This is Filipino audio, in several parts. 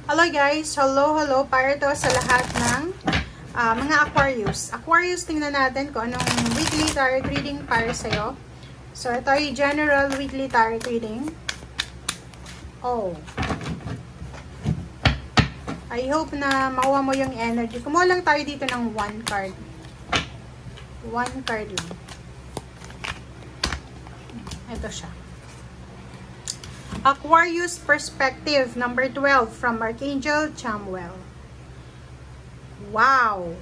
Hello guys! Hello! Para to sa lahat ng mga Aquarius. Aquarius, tingnan natin kung anong weekly tarot reading para sa'yo. So, ito ay general weekly tarot reading. Oh. I hope na makuha mo yung energy. Kumuha lang tayo dito ng one card. One card lang. Ito siya. Aquarius Perspective, number 12 from Archangel Chamuel. Wow!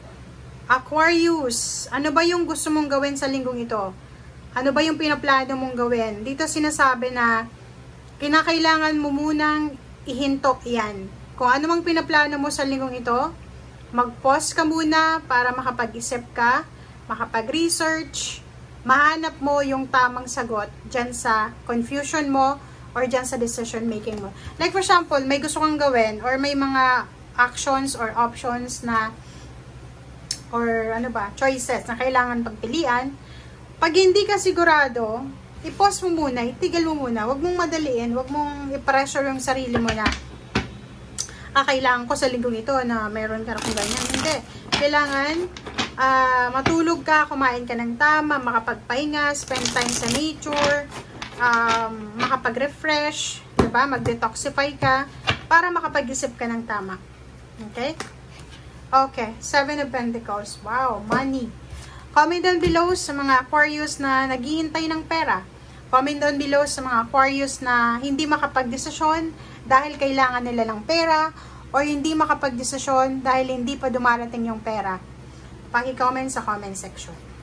Aquarius, ano ba yung gusto mong gawin sa linggong ito? Ano ba yung pinaplano mong gawin? Dito sinasabi na kinakailangan mo munang ihinto yan. Kung ano mang pinaplano mo sa linggong ito, mag-pause ka muna para makapag-isip ka, makapag-research, mahanap mo yung tamang sagot dyan sa confusion mo, or dyan sa decision making mo. Like for example, may gusto kang gawin or may mga actions or options na or ano ba, choices na kailangan pagpilian. Pag hindi ka sigurado, i-pause mo muna, itigil mo muna. Huwag mong madaliin, huwag mong i-pressure yung sarili mo na kailangan ko sa linggong ito na meron ka na kung ganyan. Hindi. Kailangan matulog ka, kumain ka ng tama, makapagpahinga, spend time sa nature, makapag-refresh, diba? Mag-detoxify ka para makapag-isip ka ng tama. Okay? Okay. 7 of Pentacles. Wow, money. Comment down below sa mga Aquarius na naghihintay ng pera. Comment down below sa mga Aquarius na hindi makapag-desisyon dahil kailangan nila ng pera or hindi makapag-desisyon dahil hindi pa dumarating yung pera. Paki-comment sa comment section.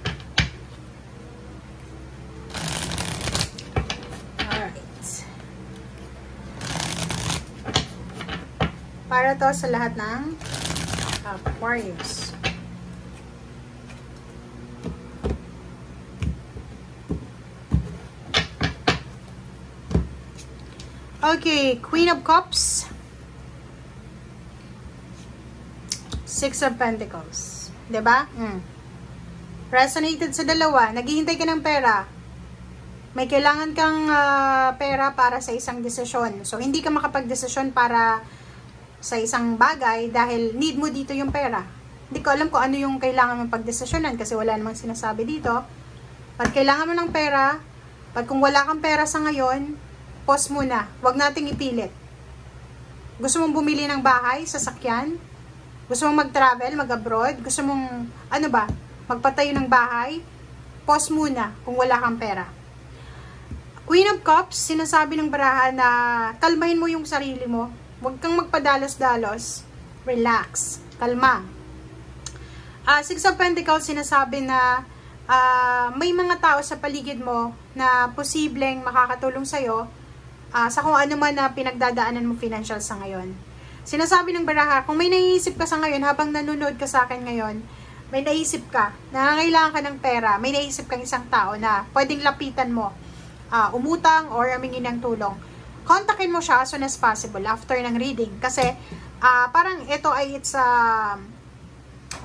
Para to sa lahat ng Aquarius. Okay, Queen of Cups. 6 of Pentacles. Diba? Resonated sa dalawa. Naghihintay ka ng pera. May kailangan kang pera para sa isang desisyon. So, hindi ka makapag-desisyon para sa isang bagay dahil need mo dito yung pera. Hindi ko alam kung ano yung kailangan mong pagdesisyonan kasi wala namang sinasabi dito. Pag kailangan mo ng pera, pag kung wala kang pera sa ngayon, pause muna. Huwag nating ipilit. Gusto mong bumili ng bahay, sasakyan? Gusto mong mag-travel, mag-abroad? Gusto mong, ano ba, magpatayo ng bahay? Pause muna kung wala kang pera. Queen of Cups, sinasabi ng baraha na kalmahin mo yung sarili mo. Huwag kang magpadalos-dalos. Relax. Kalma. 6 of Pentacles, sinasabi na may mga tao sa paligid mo na posibleng makakatulong sa'yo sa kung ano man na pinagdadaanan mo financial sa ngayon. Sinasabi ng baraha, kung may naiisip ka sa ngayon, habang nanonood ka sa akin ngayon, may naisip ka, nangangailangan ka ng pera, may naisip kang isang tao na pwedeng lapitan mo, umutang or amingin ng tulong. Kontakin mo siya as soon as possible after ng reading. Kasi, parang ito ay it's a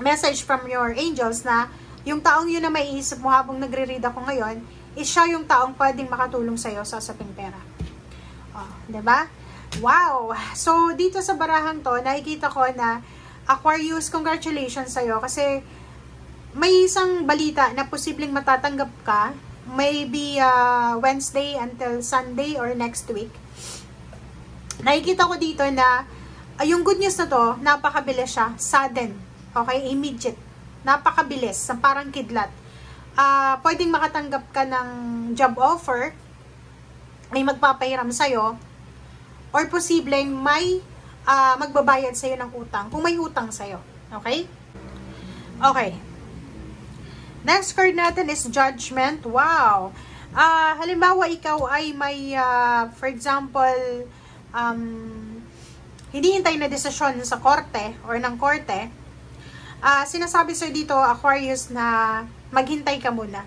message from your angels na yung taong yun na maiisip mo habang nagre-read ako ngayon, is siya yung taong pwedeng makatulong sa'yo sa usaping pera. Diba? Wow! So, dito sa barahang to, nakikita ko na Aquarius, congratulations sa'yo kasi may isang balita na posibleng matatanggap ka maybe Wednesday until Sunday or next week. Nakikita ko dito na yung good news na to, napakabilis siya, sudden, okay, immediate, napakabilis, parang kidlat. Pwedeng makatanggap ka ng job offer, may magpapahiram sa'yo, or posibleng may magbabayad sa'yo ng utang, kung may utang sa'yo, okay? Okay. Next card natin is Judgment. Wow! Halimbawa, ikaw ay may, for example, hinihintay na desisyon sa korte or ng korte, sinasabi sa'yo dito, Aquarius, na maghintay ka muna.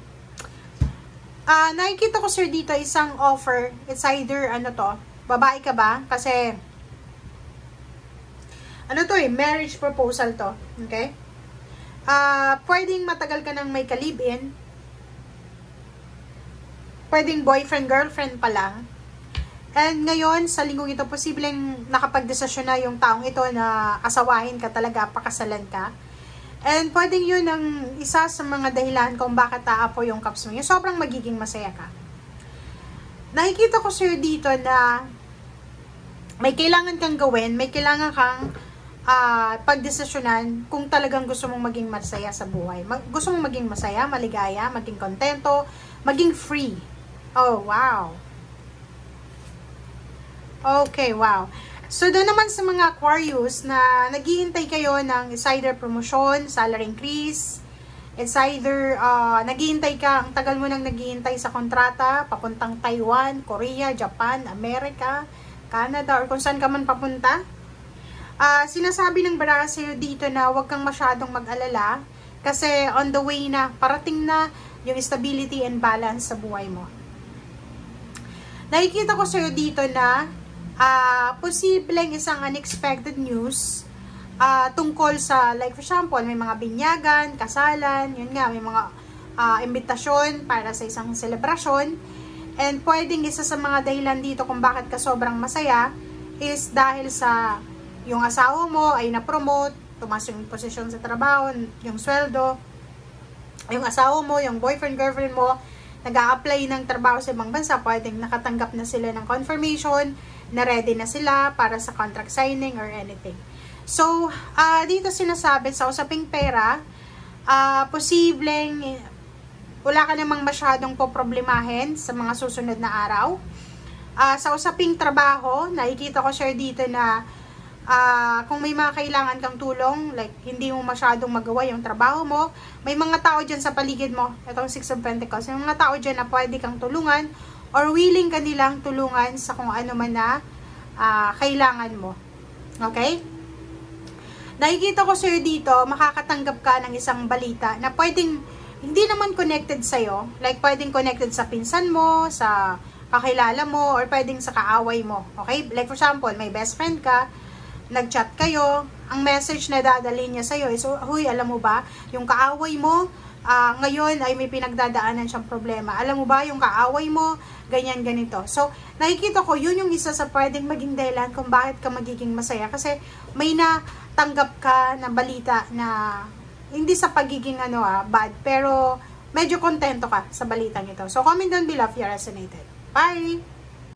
Nakikita ko sir dito isang offer. It's either, ano to, babae ka ba? Kasi, ano to marriage proposal to. Okay? Pwedeng matagal ka nang may ka-live-in. Pwedeng boyfriend, girlfriend pa lang. And ngayon, sa linggong ito, posibleng nakapagdesisyon na yung taong ito na asawahin ka talaga, pakasalan ka. And pwedeng yun ang isa sa mga dahilan kung bakit taapo yung cups mo. Yung sobrang magiging masaya ka. Nakikita ko sa'yo dito na may kailangan kang gawin, may kailangan kang pagdesisyonan kung talagang gusto mong maging masaya sa buhay. Gusto mong maging masaya, maligaya, maging kontento, maging free. Oh, wow. Okay, wow. So, doon naman sa mga Aquarius na naghihintay kayo ng it's either promotion, salary increase, it's either naghihintay ka, ang tagal mo nang naghihintay sa kontrata, papuntang Taiwan, Korea, Japan, America, Canada, or kung saan ka man papunta. Sinasabi ng baraha sa'yo dito na huwag kang masyadong mag-alala kasi on the way na, parating na yung stability and balance sa buhay mo. Nakikita ko sa'yo dito na posibleng isang unexpected news tungkol sa, like for example, may mga binyagan, kasalan, yun nga, may mga imbitasyon para sa isang selebrasyon. And pwedeng isa sa mga dahilan dito kung bakit ka sobrang masaya is dahil sa yung asawa mo ay na-promote, tumaas yung posisyon sa trabaho, yung sweldo, yung asawa mo, yung boyfriend, girlfriend mo, nag-a-apply ng trabaho sa ibang bansa, pwedeng nakatanggap na sila ng confirmation, na ready na sila para sa contract signing or anything. So, dito sinasabi sa usaping pera, posibleng wala ka namang masyadong poproblemahin sa mga susunod na araw. Sa usaping trabaho, nakikita ko share dito na kung may mga kailangan kang tulong, like hindi mo masyadong magawa yung trabaho mo, may mga tao dyan sa paligid mo, itong 6 of Pentacles, may mga tao dyan na pwede kang tulungan or willing ka nilang tulungan sa kung ano man na kailangan mo. Okay? Nakikita ko sa'yo dito, makakatanggap ka ng isang balita na pwedeng hindi naman connected sa'yo, like pwedeng connected sa pinsan mo, sa kakilala mo, or pwedeng sa kaaway mo. Okay? Like for example, may best friend ka, nag-chat kayo, ang message na dadalhin niya sa'yo is, huy, alam mo ba, yung kaaway mo, ngayon ay may pinagdadaanan siyang problema. Alam mo ba, yung kaaway mo, ganyan, ganito. So, nakikita ko, yun yung isa sa pwedeng maging dahilan kung bakit ka magiging masaya. Kasi, may natanggap ka na balita na, hindi sa pagiging bad, pero medyo kontento ka sa balitang ito. So, comment down below if you resonated. Bye!